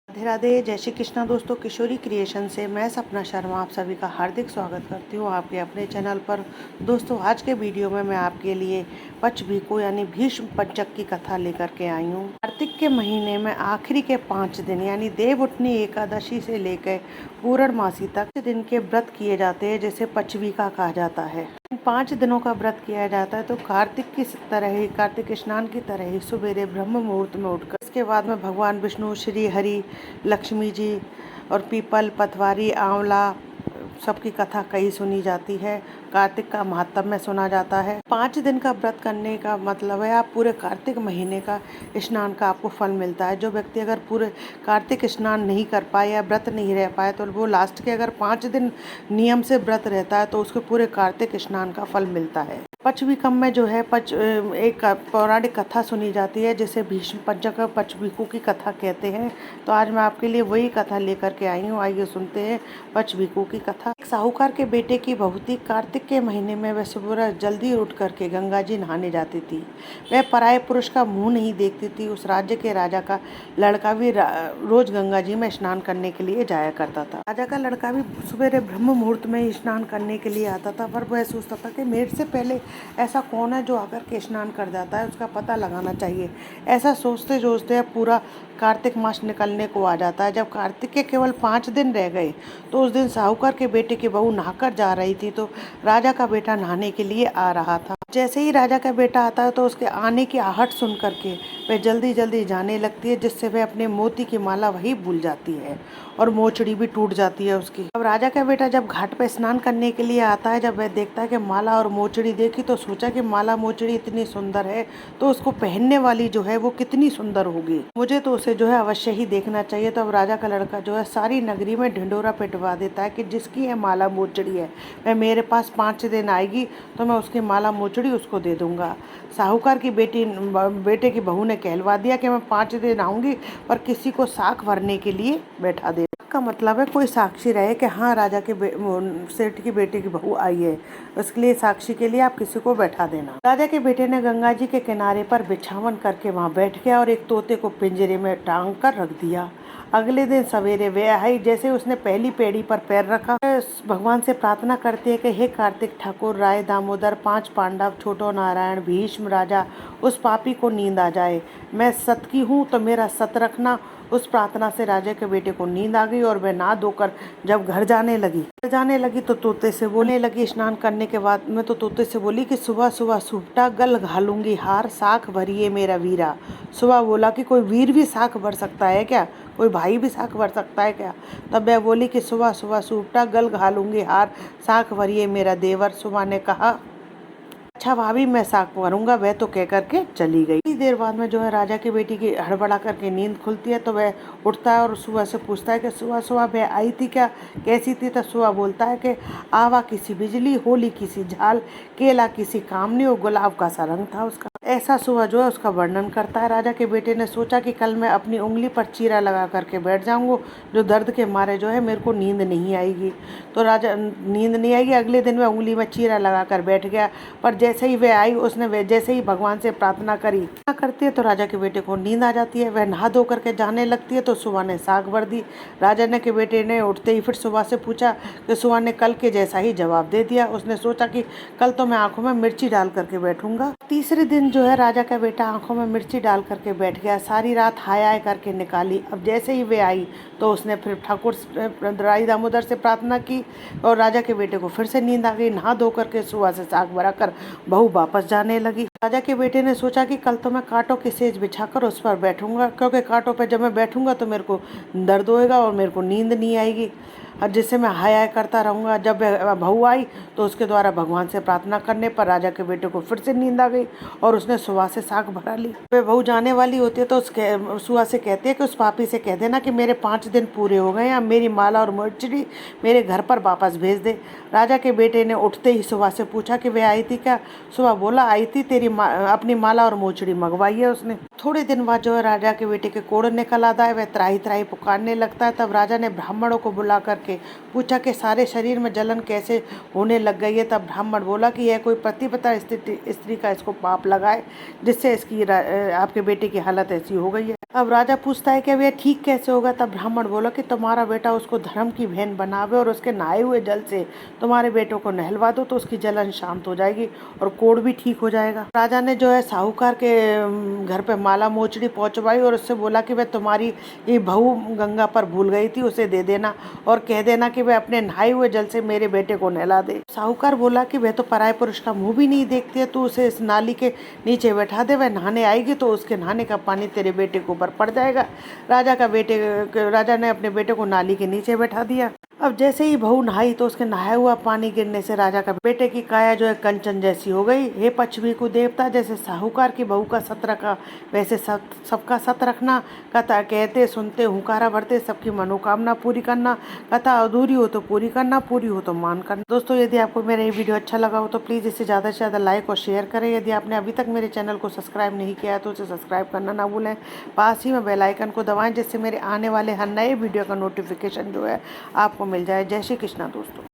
राधे राधे, जय श्री कृष्णा दोस्तों। किशोरी क्रिएशन से मैं सपना शर्मा आप सभी का हार्दिक स्वागत करती हूँ आपके अपने चैनल पर। दोस्तों, आज के वीडियो में मैं आपके लिए पचभीको यानी भीष्म पंचक की कथा लेकर के आई हूँ। कार्तिक के महीने में आखिरी के 5 दिन यानी देवउठनी एकादशी से लेकर पूर्णमासी तक दिन के व्रत किए जाते हैं, जिसे पचभीका कहा जाता है। 5 दिनों का व्रत किया जाता है। तो कार्तिक की तरह ही, कार्तिक स्नान की तरह ही सुबेरे ब्रह्म मुहूर्त में उठकर इसके बाद में भगवान विष्णु, श्री हरि, लक्ष्मी जी और पीपल, पतवारी, आंवला सबकी कथा कई सुनी जाती है। कार्तिक का महात्म्य सुना जाता है। 5 दिन का व्रत करने का मतलब है आप पूरे कार्तिक महीने का स्नान का आपको फल मिलता है। जो व्यक्ति अगर पूरे कार्तिक स्नान नहीं कर पाए या व्रत नहीं रह पाए तो वो लास्ट के अगर 5 दिन नियम से व्रत रहता है तो उसको पूरे कार्तिक स्नान का फल मिलता है। पचभीकम में जो है एक पौराणिक कथा सुनी जाती है जिसे भीष्म पंचक पचभीकु की कथा कहते हैं। तो आज मैं आपके लिए वही कथा लेकर के आई हूँ। आइए सुनते हैं पचभीकु की कथा। एक साहूकार के बेटे की बहुती कार्तिक के महीने में वह सुबह जल्दी उठ करके गंगा जी नहाने जाती थी। वह पराये पुरुष का मुंह नहीं देखती थी। उस राज्य के राजा का लड़का भी रोज गंगा जी में स्नान करने के लिए जाया करता था। राजा का लड़का भी सवेरे ब्रह्म मुहूर्त में ही स्नान करने के लिए आता था, पर वह सोचता था कि मेरे से पहले ऐसा कौन है जो आकर के स्नान कर जाता है, उसका पता लगाना चाहिए। ऐसा सोचते सोचते पूरा कार्तिक मास निकलने को आ जाता है। जब कार्तिक के केवल 5 दिन रह गए तो उस दिन साहूकार के बेटे की बहू नहाकर जा रही थी तो राजा का बेटा नहाने के लिए आ रहा था। जैसे ही राजा का बेटा आता है तो उसके आने की आहट सुन करके वह जल्दी जल्दी जाने लगती है, जिससे वह अपने मोती की माला वही भूल जाती है और मोचड़ी भी टूट जाती है उसकी। अब राजा का बेटा जब घाट पे स्नान करने के लिए आता है, जब वह देखता है कि माला और मोचड़ी देखी तो सोचा कि माला मोचड़ी इतनी सुंदर है तो उसको पहनने वाली जो है वो कितनी सुंदर होगी, मुझे तो उसे जो है अवश्य ही देखना चाहिए। तो अब राजा का लड़का जो है सारी नगरी में ढिंडोरा पिटवा देता है कि जिसकी है माला मोचड़ी है वह मेरे पास 5 दिन आएगी तो मैं उसकी माला मोचड़ी उसको दे दूंगा। साहूकार की बेटे की बहू ने कहलवा दिया कि मैं 5 दिन आऊंगी पर किसी को साख भरने के लिए बैठा दे। का मतलब है कोई साक्षी रहे कि हाँ राजा के सेठ की बेटे की बहू आई है, उसके लिए साक्षी के लिए आप किसी को बैठा देना। राजा के बेटे ने गंगा जी के किनारे पर बिछावन करके वहां बैठ गया और एक तोते को पिंजरे में टांग कर रख दिया। अगले दिन सवेरे वह आई, जैसे उसने पहली पेड़ी पर पैर रखा भगवान से प्रार्थना करती है कि हे कार्तिक ठाकुर, राय दामोदर, 5 पांडव, छोटो नारायण, भीष्म राजा, उस पापी को नींद आ जाए। मैं सत की हूँ तो मेरा सत रखना। उस प्रार्थना से राजा के बेटे को नींद आ गई और वह नहा धोकर जब घर जाने लगी तो तोते से बोलने लगी। स्नान करने के बाद में तो तोते से बोली कि सुबह सुबह सुपटा गल घालूंगी हार, साख भरिए मेरा वीरा। सुबह बोला कि कोई वीर भी साख भर सकता है क्या, कोई भाई भी साख भर सकता है क्या। तब वह बोली कि सुबह सुबह सुपटा गल घालूंगी हार, साख भरिए मेरा देवर। सुबह ने कहा अच्छा भाभी मैं साख भरूंगा। वह तो कह करके चली गई। कुछ देर बाद में जो है राजा की बेटी की हड़बड़ा करके नींद खुलती है तो वह उठता है और सुबह से पूछता है कि सुबह सुबह वह आई थी क्या, कैसी थी। तो सुबह बोलता है कि आवा किसी बिजली, होली किसी झाल, केला किसी कामनी और गुलाब का सा रंग था उसका। ऐसा सुबह जो है उसका वर्णन करता है। राजा के बेटे ने सोचा कि कल मैं अपनी उंगली पर चीरा लगा करके बैठ जाऊंगा, जो दर्द के मारे जो है मेरे को नींद नहीं आएगी। तो राजा नींद नहीं आएगी। अगले दिन वह उंगली में चीरा लगा कर बैठ गया, पर जैसे ही वह आई उसने जैसे ही भगवान से प्रार्थना करती है तो राजा के बेटे को नींद आ जाती है। वह नहा धो करके जाने लगती है तो सुबह ने साग भर दी। राजा ने के बेटे ने उठते ही फिर सुबह से पूछा कि सुबह ने कल के जैसा ही जवाब दे दिया। उसने सोचा कि कल तो मैं आंखों में मिर्ची डाल करके बैठूंगा। तीसरे दिन जो है राजा का बेटा आंखों में मिर्ची डाल करके बैठ गया। सारी रात हाय हाय करके निकाली। अब जैसे ही वे आई तो उसने फिर ठाकुर राय दामोदर से प्रार्थना की और राजा के बेटे को फिर से नींद आ गई। नहा धो करके सुबह से साग भरा कर बहू वापस जाने लगी। राजा के बेटे ने सोचा कि कल तो मैं कांटों की सेज बिछाकर उस पर बैठूंगा, क्योंकि कांटों पर जब मैं बैठूंगा तो मेरे को दर्द होएगा और मेरे को नींद नहीं आएगी और जिससे मैं हाय हाय करता रहूँगा। जब बहू आई तो उसके द्वारा भगवान से प्रार्थना करने पर राजा के बेटे को फिर से नींद आ गई और उसने सुबह से साग भरा ली। वे बहू जाने वाली होती है तो सुबह से कहते हैं कि उस पापी से कह देना कि मेरे 5 दिन पूरे हो गए हैं, मेरी माला और मोचड़ी मेरे घर पर वापस भेज दे। राजा के बेटे ने उठते ही सुबह से पूछा कि वह आई थी क्या। सुबह बोला आई थी, तेरी अपनी माला और मोचड़ी मंगवाई है उसने। थोड़े दिन बाद जो है राजा के बेटे के कोड़ निकल आता है। वह त्राही त्राही पुकारने लगता है। तब राजा ने ब्राह्मणों को बुला करके पूछा कि सारे शरीर में जलन कैसे होने लग गई है। तब ब्राह्मण बोला कि यह कोई पतिव्रता स्त्री का इसको पाप लगा है, जिससे इसकी आपके बेटे की हालत ऐसी हो गई है। अब राजा पूछता है कि अब यह ठीक कैसे होगा। तब ब्राह्मण बोला कि तुम्हारा बेटा उसको धर्म की बहन बनावे और उसके नहाए हुए जल से तुम्हारे बेटों को नहलवा दो तो उसकी जलन शांत हो जाएगी और कोढ़ भी ठीक हो जाएगा। राजा ने जो है साहूकार के घर पे माला मोचड़ी पहुंचवाई और उससे बोला कि वह तुम्हारी ये बहू गंगा पर भूल गई थी, उसे दे देना और कह देना कि वह अपने नहाए हुए जल से मेरे बेटे को नहला दे। साहूकार बोला कि वह तो पराये पुरुष का मुंह भी नहीं देखती है, तू उसे इस नाली के नीचे बैठा दे, वह नहाने आएगी तो उसके नहाने का पानी तेरे बेटे के ऊपर पड़ जाएगा। राजा ने अपने बेटे को नाली के नीचे बैठा दिया। अब जैसे ही बहू नहाई तो उसके नहाया हुआ पानी गिरने से राजा का बेटे की काया जो है कंचन जैसी हो गई। हे पृथ्वी को देवता, जैसे साहूकार की बहू का सत रखा वैसे सबका सत रखना। कथा कहते सुनते हुंकारा भरते सबकी मनोकामना पूरी करना। कथा अधूरी हो तो पूरी करना, पूरी हो तो मान करना। दोस्तों, यदि आपको मेरा ये वीडियो अच्छा लगा हो तो प्लीज़ इसे ज़्यादा से ज़्यादा लाइक और शेयर करें। यदि आपने अभी तक मेरे चैनल को सब्सक्राइब नहीं किया है तो उसे सब्सक्राइब करना ना भूलें। पास ही में बेल आइकन को दबाएं जिससे मेरे आने वाले हर नए वीडियो का नोटिफिकेशन जो है आपको मिल जाए। जय श्री कृष्णा दोस्तों।